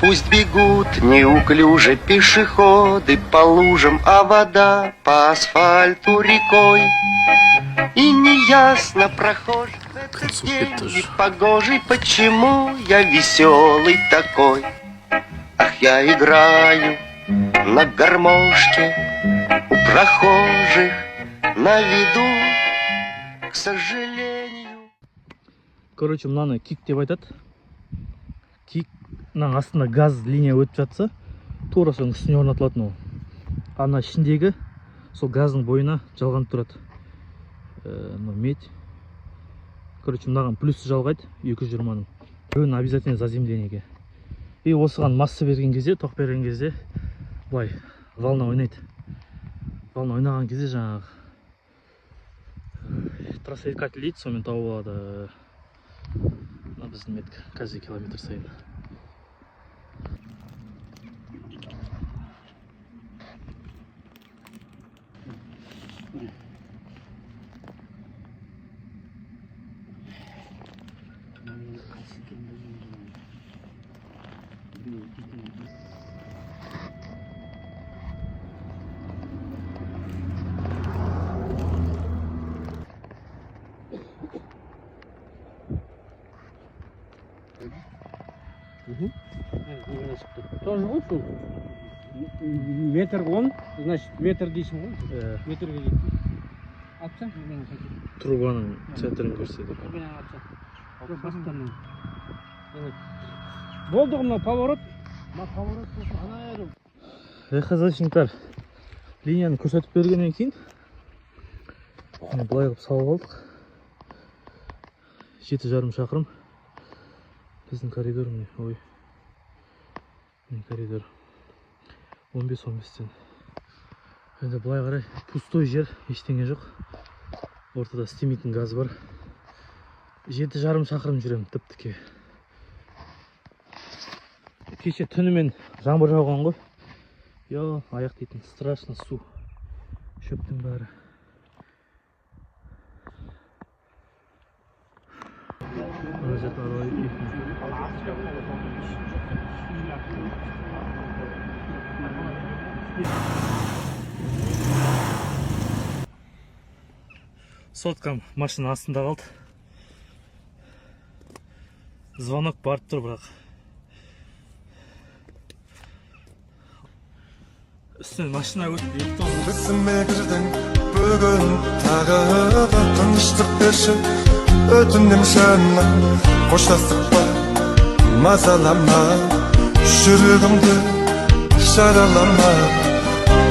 Пусть бегут неуклюже пешеходы по лужам, а вода по асфальту рекой. И неясно прохожий в этот день непогожий, почему я веселый такой. Ах, я играю на гармошке у прохожих на виду, к сожалению. Короче, мынаны кик деп айтады. Кикнің астында газ линия өтіп жатса, тура соның үстіне орнатылатын ол. Ана ішіндегі сол газдың бойына жалғанып тұрады. Медь. Короче, мынаған плюсы жалғайды 220-ның. Біреуін обязательно заземленеге. И осыған масса берген кезде, тоқ берген кезде былай волна ойнайды. Волна ойнаған кезде жаңағы трасоискатель дейді, сонымен тауып алады. Біздің метка каждый километр сайын. Тоже вот метр он, значит метр дейсің ғой. Метрге дейін. Атсаң, Трубаның центрін көрсетеді. Болды мына поворот. Поворот болса ана айырым. Хазашниктар линияны көрсетіп бергеннен кейін былай қылып салып алдық. 7,5 шақырым. Біздің коридор міне, ой. Коридор 15-15-тен. Енді былай қарай пустой жер, ештеңе жоқ. Ортада істемейтін газ бар. 7,5 шақырым жүремін тіп-тіке. Кеше түнімен жаңбыр жауған ғой. Йо, аяқ дейтін страшно су. Шөптің бәрі. Соткам машина астында қалды. Звонок барып тұр, бірақ үстінен машина өтіп епті. Бізіме кірдің бүгін тағы тыныштық берші, өтінем жаныма қоштастық па, мазалама, жүрегімді жаралама.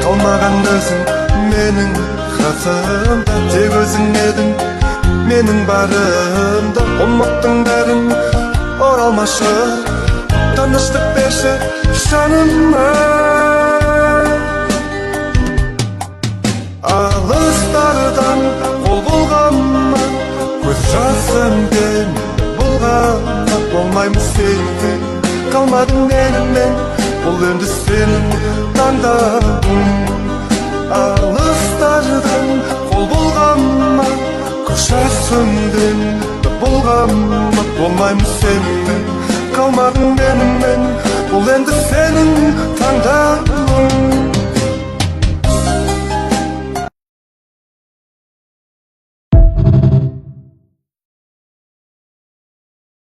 Қалмаған өзің менің қасымда, тек өзің едің менің барымда. Ұмыттың бәрін оралмашы, тыныштық берші жаныма. Алыстардан қол бұлғанма, көз жасыммен бұлғанма. Болмаймыз сенде, қалмадың менімен, бұл енді сенің таңдауың. Алыстардан қол бұлғанма, көз жасыммен бұлғанма. Болмаймыз сенде, қалмадың менімен, бұл енді сенің таңдауың.